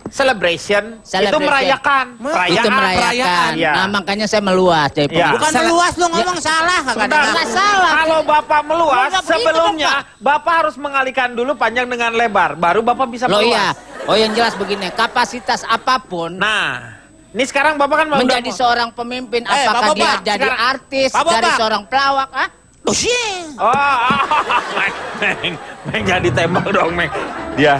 celebration, itu merayakan. Itu merayakan. Ya. Nah, makanya saya meluas. Ya. Bukan meluas lu ngomong salah. Nggak salah. Kalau Bapak meluas, Nggak begitu, sebelumnya Bapak harus mengalihkan dulu panjang dengan lebar, baru Bapak bisa meluas. Iya. Oh, yang jelas begini, kapasitas apapun. Nah, ini sekarang Bapak kan menjadi seorang pemimpin, apakah dia jadi artis, dari seorang pelawak, Oh, Meng jadi tembak dong, Meng. Dia.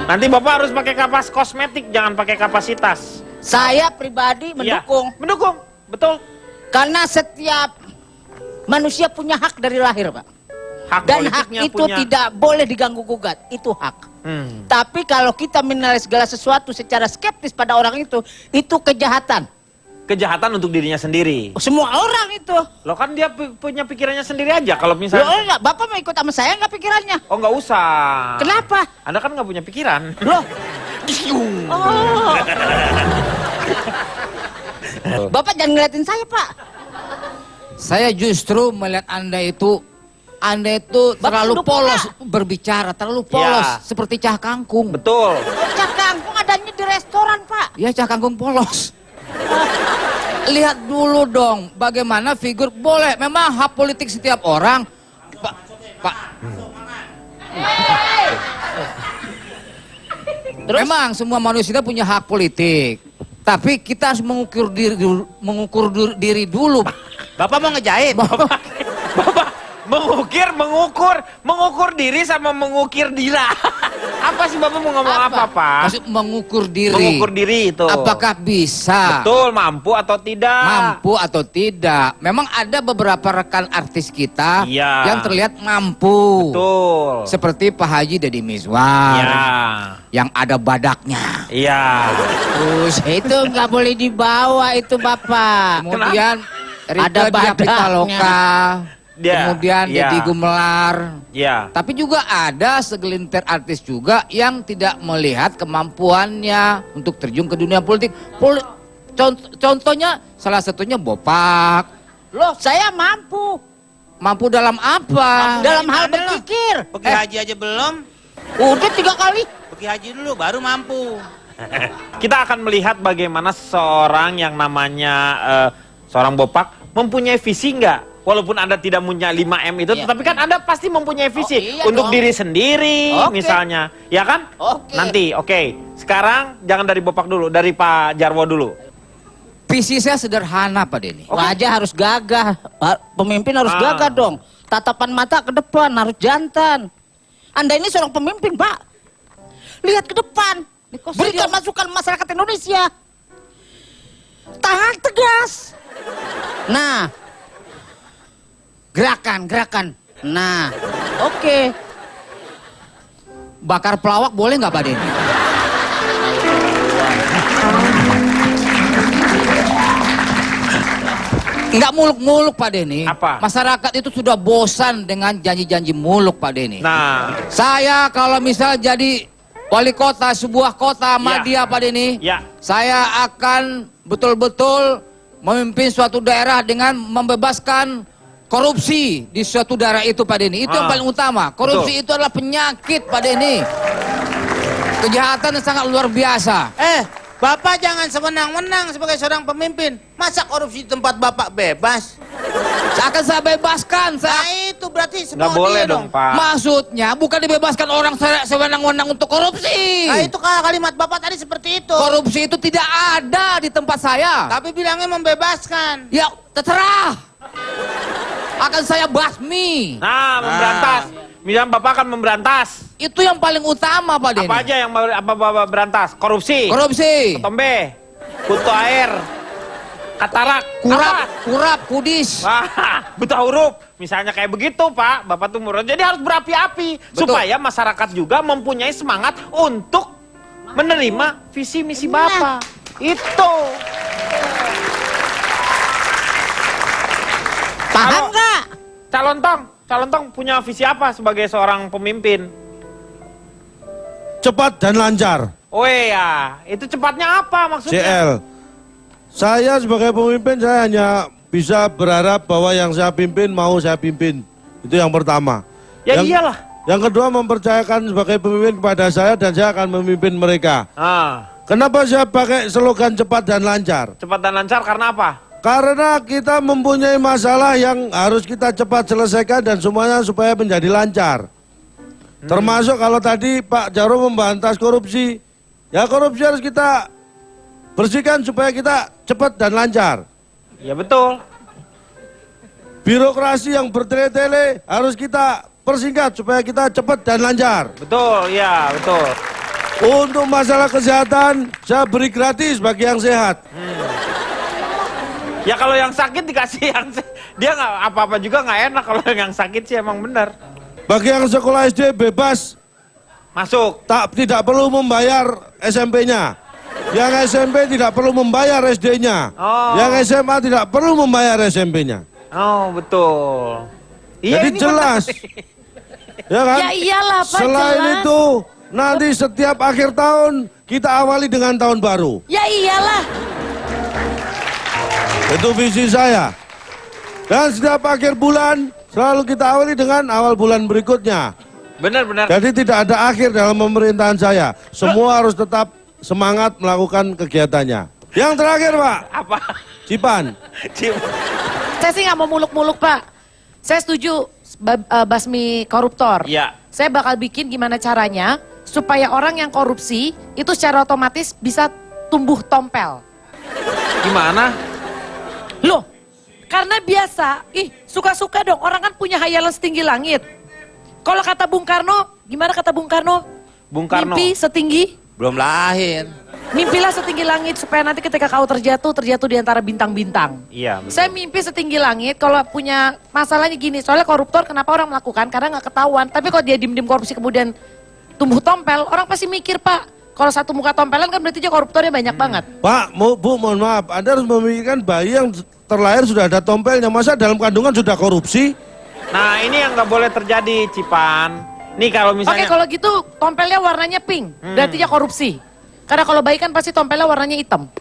Nanti Bapak harus pakai kapas kosmetik, jangan pakai kapasitas. Saya pribadi mendukung. Ya, mendukung, betul. Karena setiap manusia punya hak dari lahir, Pak. Dan hak itu tidak boleh diganggu-gugat, itu hak. Tapi kalau kita menilai segala sesuatu secara skeptis pada orang itu kejahatan. Kejahatan untuk dirinya sendiri. Semua orang itu. Loh kan dia punya pikirannya sendiri aja kalau misalnya. Loh enggak, Bapak mau ikut sama saya enggak pikirannya? Oh enggak usah. Kenapa? Anda kan nggak punya pikiran. Loh. Oh. Bapak jangan ngeliatin saya, Pak. Saya justru melihat Anda itu terlalu polos berbicara, terlalu polos seperti cah kangkung. Betul. Cah kangkung adanya di restoran, Pak. Ya, cah kangkung polos. Lihat dulu dong bagaimana figur, boleh memang hak politik setiap orang. Pak. Memang semua manusia punya hak politik. Tapi kita harus mengukur diri dulu. Bapak mau ngejahit? Bapak mengukur diri sama mengukir dira. Apa sih Bapak mau ngomong apa, Pak? Maksud mengukur diri. Mengukur diri itu. Apakah bisa? Betul, mampu atau tidak? Mampu atau tidak. Memang ada beberapa rekan artis kita yang terlihat mampu. Betul. Seperti Pak Haji Deddy Mizwar. Iya. Yang ada badaknya. Iya. Terus itu nggak boleh dibawa itu, Bapak. Kemudian ada badaknya. Kemudian Deddy Gumelar. Ya. Tapi juga ada segelintir artis juga yang tidak melihat kemampuannya untuk terjun ke dunia politik. Contohnya salah satunya Bopak. Loh, saya mampu. Mampu dalam apa? Dalam hal berpikir. Pergi haji aja belum? Udah 3 kali. Pergi haji dulu baru mampu. Kita akan melihat bagaimana seorang yang namanya seorang Bopak mempunyai visi nggak? Walaupun Anda tidak punya 5M itu, tetapi kan Anda pasti mempunyai visi untuk diri sendiri, misalnya, ya kan? Nanti, Sekarang jangan dari Bopak dulu, dari Pak Jarwo dulu. Visi saya sederhana, Pak Denny. Wajah harus gagah, pemimpin harus gagah dong. Tatapan mata ke depan, harus jantan. Anda ini seorang pemimpin, Pak. Lihat ke depan, berikan masukan masyarakat Indonesia. Tahan tegas. Nah. Gerakan. Nah, oke. Bakar pelawak boleh nggak, Pak Denny? Nggak muluk-muluk, Pak Denny. Apa? Masyarakat itu sudah bosan dengan janji-janji muluk, Pak Denny. Nah, saya kalau misal jadi wali kota sebuah kota Madya, Pak Denny, saya akan betul-betul memimpin suatu daerah dengan membebaskan korupsi di suatu daerah itu, Pak Denny. Itu yang paling utama. Korupsi itu adalah penyakit, Pak Denny. Kejahatan yang sangat luar biasa. Bapak jangan semenang-menang sebagai seorang pemimpin. Masa korupsi di tempat Bapak bebas? Akan saya bebaskan. Nah itu berarti semua nggak boleh dong, Pak. Maksudnya bukan dibebaskan orang sewenang-wenang untuk korupsi. Nah itu kalimat Bapak tadi seperti itu. Korupsi itu tidak ada di tempat saya. Tapi bilangnya membebaskan. Ya terserah. Akan saya basmi. Nah, memberantas. Misalnya Bapak akan memberantas. Itu yang paling utama, Pak Denny. Apa aja yang Bapak berantas? Korupsi. Ketombe. Kutu air. Katarak. Kurap, kudis. Buta huruf. Misalnya kayak begitu, Pak. Bapak tuh murah. Jadi harus berapi-api. Supaya masyarakat juga mempunyai semangat untuk menerima visi misi Bapak. Itu. Paham nggak? Calon Tong punya visi apa sebagai seorang pemimpin? Cepat dan lancar. Oh iya, itu cepatnya apa maksudnya? CL. Saya sebagai pemimpin saya hanya bisa berharap bahwa yang saya pimpin mau saya pimpin. Itu yang pertama. Ya iyalah. Yang kedua mempercayakan sebagai pemimpin kepada saya dan saya akan memimpin mereka. Kenapa saya pakai slogan cepat dan lancar? Cepat dan lancar karena apa? Karena kita mempunyai masalah yang harus kita cepat selesaikan dan semuanya supaya menjadi lancar. Termasuk kalau tadi Pak Jarwo membahas korupsi, ya korupsi harus kita bersihkan supaya kita cepat dan lancar. Ya betul. Birokrasi yang bertele-tele harus kita persingkat supaya kita cepat dan lancar. Betul, ya betul. Untuk masalah kesehatan, saya beri gratis bagi yang sehat. Ya kalau yang sakit dikasih dia nggak apa-apa juga nggak enak kalau yang sakit sih emang benar. Bagi yang sekolah SD bebas masuk, tidak perlu membayar SMP-nya. Yang SMP tidak perlu membayar SD-nya. Yang SMA tidak perlu membayar SMP-nya. Oh betul. Jadi jelas. Ya kan? Ya iyalah Pak, Selain jelas. itu, nanti setiap akhir tahun kita awali dengan tahun baru. Ya iyalah. Itu visi saya. Dan setiap akhir bulan selalu kita awali dengan awal bulan berikutnya. Benar-benar. Jadi tidak ada akhir dalam pemerintahan saya. Semua harus tetap semangat melakukan kegiatannya. Yang terakhir Pak. Apa? Cipan. Saya sih nggak mau muluk-muluk Pak. Saya setuju basmi koruptor. Iya. Saya bakal bikin gimana caranya supaya orang yang korupsi itu secara otomatis bisa tumbuh tompel. Gimana? Loh, karena biasa, suka-suka dong, orang kan punya hayalan setinggi langit. Kalau kata Bung Karno, gimana kata Bung Karno? Bung Karno. Mimpi setinggi? Belum lahir. Mimpilah setinggi langit supaya nanti ketika kau terjatuh di antara bintang-bintang. Iya. Betul. Saya mimpi setinggi langit, kalau punya masalahnya gini, soalnya koruptor kenapa orang melakukan? Karena nggak ketahuan. Tapi kalau dia diem-diem korupsi kemudian tumbuh tompel, orang pasti mikir Pak. Kalau satu muka tompelan kan berarti dia koruptornya banyak banget. Pak, Bu, mohon maaf. Anda harus memikirkan bayi yang terlahir sudah ada tompelnya. Masa dalam kandungan sudah korupsi? Nah ini yang nggak boleh terjadi Cipan. Nih kalau misalnya. Oke, kalau gitu tompelnya warnanya pink, berarti dia korupsi. Karena kalau bayi kan pasti tompelnya warnanya hitam.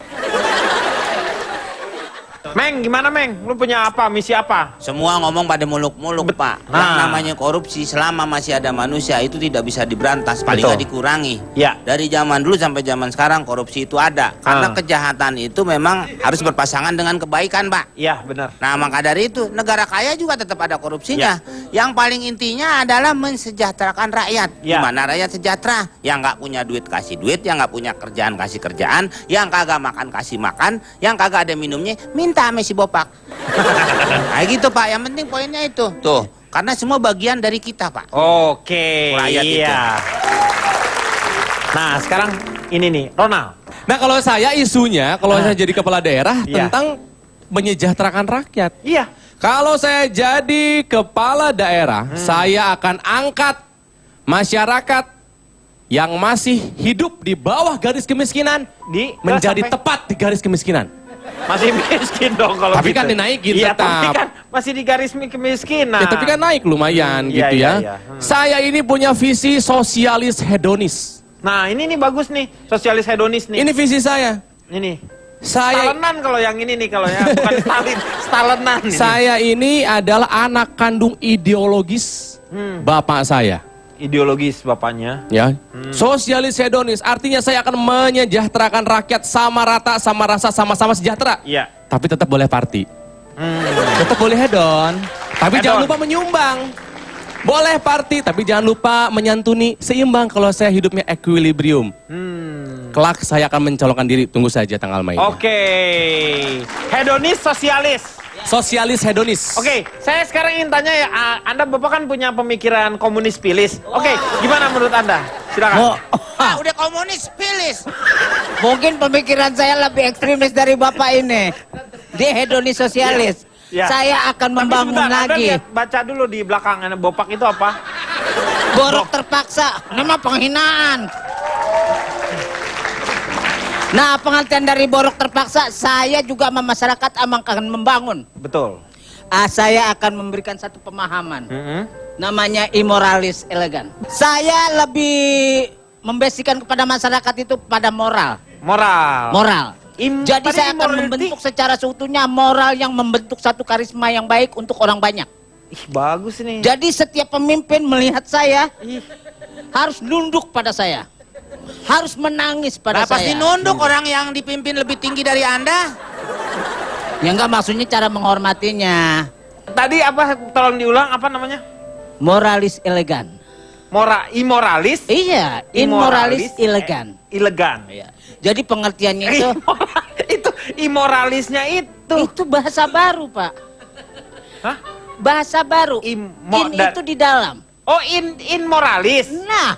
Meng, gimana Meng? Lu punya apa? Misi apa? Semua ngomong pada muluk-muluk Pak. Yang namanya korupsi selama masih ada manusia itu tidak bisa diberantas, paling nggak dikurangi. Ya. Dari zaman dulu sampai zaman sekarang korupsi itu ada. Karena kejahatan itu memang harus berpasangan dengan kebaikan Pak. Iya benar. Nah maka dari itu negara kaya juga tetap ada korupsinya. Yang paling intinya adalah mensejahterakan rakyat. Gimana rakyat sejahtera? Yang nggak punya duit kasih duit, yang nggak punya kerjaan kasih kerjaan, yang kagak makan kasih makan, yang kagak ada minumnya minta sama si Bopak. Nah gitu Pak, yang penting poinnya itu. Tuh, karena semua bagian dari kita Pak. Oke, Rakyat iya. itu. Nah sekarang ini nih, Ronald. Nah kalau saya isunya, kalau saya jadi kepala daerah tentang menyejahterakan rakyat. Iya. Kalau saya jadi kepala daerah, saya akan angkat masyarakat yang masih hidup di bawah garis kemiskinan menjadi tepat di garis kemiskinan. Masih miskin dong kalau tapi gitu. kan dinaikin Iya, tetap. tapi kan masih di garis kemiskinan. Ya, tapi kan naik lumayan gitu ya. Iya. Saya ini punya visi sosialis hedonis. Nah ini nih bagus nih, sosialis hedonis nih. Ini visi saya. Ini. Saya Stalenan kalau yang ini nih, kalau ya bukan Stalin, Stalenan. Ini. Saya ini adalah anak kandung ideologis bapak saya. Ideologis bapaknya. Ya, sosialis hedonis artinya saya akan menyejahterakan rakyat sama rata, sama rasa, sama-sama sejahtera. Iya. Tapi tetap boleh party. Tetap boleh hedon. Tapi Hedon. jangan lupa menyumbang. Boleh party, tapi jangan lupa menyantuni, seimbang kalau saya hidupnya equilibrium. Kelak saya akan mencalonkan diri, tunggu saja tanggal mainnya. Oke. Hedonis sosialis. Sosialis hedonis. Oke, saya sekarang ingin tanya ya, Anda Bapak kan punya pemikiran komunis pilis. Oke, gimana menurut Anda? Silakan. Udah komunis pilis. Mungkin pemikiran saya lebih ekstremis dari Bapak ini. Dia hedonis sosialis. Ya. Saya akan Tapi membangun sebentar, Anda lagi. lihat, baca dulu di belakang Bopak itu apa? Borok terpaksa. Nama penghinaan. Nah, pengertian dari borok terpaksa, saya juga sama masyarakat akan membangun. Betul. Saya akan memberikan satu pemahaman. Namanya immoralis elegan. Saya lebih membasikan kepada masyarakat itu pada moral. Moral. Jadi tadi saya akan immorality. membentuk secara seutuhnya moral yang membentuk satu karisma yang baik untuk orang banyak. Ih, bagus nih. Jadi setiap pemimpin melihat saya harus nunduk pada saya. Harus menangis pada saya. Pasti nunduk orang yang dipimpin lebih tinggi dari Anda. Ya enggak, maksudnya cara menghormatinya. Tadi apa, tolong diulang, apa namanya? Moralis elegan. Imoralis? Iya, immoralis elegan. Elegan. Iya. Jadi pengertiannya itu itu imoralisnya itu. Itu bahasa baru, Pak. Hah? Bahasa baru. In itu di dalam. Oh, in moralis. Nah,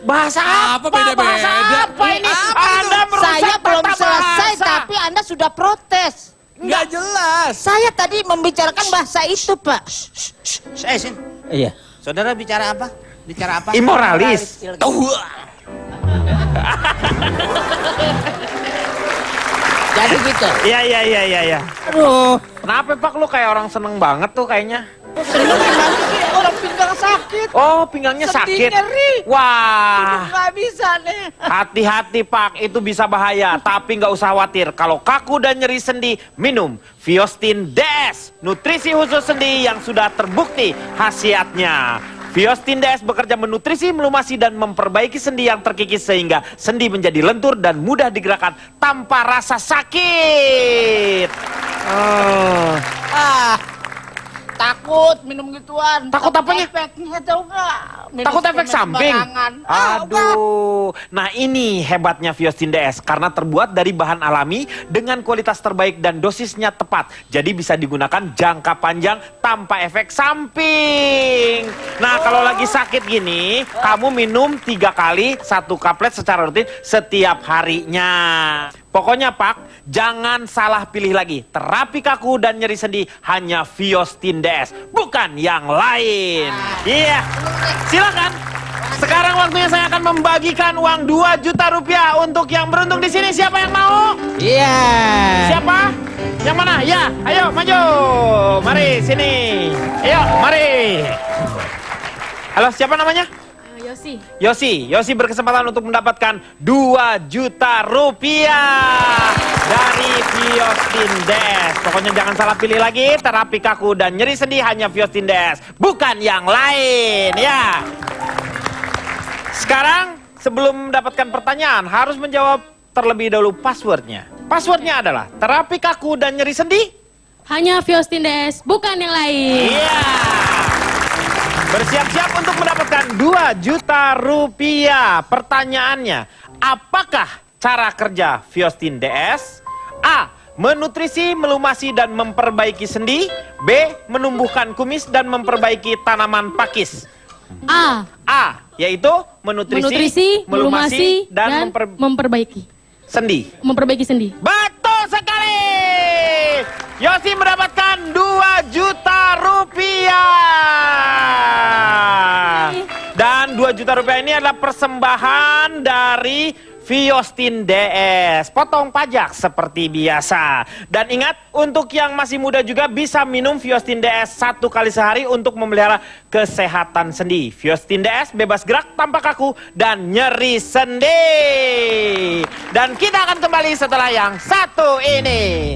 bahasa apa? Beda-beda. Bahasa apa ini? Anda merusak saya belum tata selesai bahasa. tapi Anda sudah protes. Nggak jelas. Saya tadi membicarakan bahasa itu, Pak. Sini. Iya. Saudara bicara apa? Bicara apa? Imoralis. Jadi gitu. Iya. Aduh. Kenapa Pak, lu kayak orang seneng banget tuh kayaknya? Seneng gimana sih? Orang pinggang sakit. Oh, pinggangnya Sedih, sakit. nyeri. Wah. Nggak bisa nih. Hati-hati Pak, itu bisa bahaya. Tapi nggak usah khawatir. Kalau kaku dan nyeri sendi, minum Viostin DS. Nutrisi khusus sendi yang sudah terbukti khasiatnya. Viostin DS bekerja menutrisi, melumasi, dan memperbaiki sendi yang terkikis sehingga sendi menjadi lentur dan mudah digerakkan tanpa rasa sakit. Takut minum gituan. Takut apanya? Efeknya tahu nggak? Minum Takut efek suplemen samping? sembarangan. Aduh. Nah, ini hebatnya Viostin DS karena terbuat dari bahan alami dengan kualitas terbaik dan dosisnya tepat. Jadi bisa digunakan jangka panjang tanpa efek samping. Nah, kalau lagi sakit gini, kamu minum 3 kali 1 kaplet secara rutin setiap harinya. Pokoknya Pak, jangan salah pilih lagi. Terapi kaku dan nyeri sendi hanya Viostin DS, bukan yang lain. Iya, silakan. Sekarang waktunya saya akan membagikan uang 2 juta rupiah untuk yang beruntung di sini. Siapa yang mau? Iya. Siapa? Yang mana? Ya, ayo maju. Mari sini. Ayo, mari. Halo, siapa namanya? Yosi berkesempatan untuk mendapatkan 2 juta rupiah dari Viostin DS. Pokoknya jangan salah pilih lagi. Terapi kaku dan nyeri sendi hanya Viostin DS, bukan yang lain ya. Sekarang sebelum mendapatkan pertanyaan harus menjawab terlebih dahulu passwordnya. Passwordnya adalah terapi kaku dan nyeri sendi hanya Viostin DS, bukan yang lain. iya. Bersiap-siap untuk mendapatkan 2 juta rupiah. Pertanyaannya, apakah cara kerja Viostin DS? A. Menutrisi, melumasi, dan memperbaiki sendi. B. Menumbuhkan kumis dan memperbaiki tanaman pakis. A. Yaitu menutrisi, melumasi, dan memperbaiki sendi. memperbaiki sendi. Betul sekali. Yosi mendapatkan 2 juta rupiah. Dan 2 juta rupiah ini adalah persembahan dari Viostin DS. Potong pajak seperti biasa. Dan ingat, untuk yang masih muda juga bisa minum Viostin DS 1 kali sehari untuk memelihara kesehatan sendi. Viostin DS bebas gerak tanpa kaku dan nyeri sendi. Dan kita akan kembali setelah yang satu ini.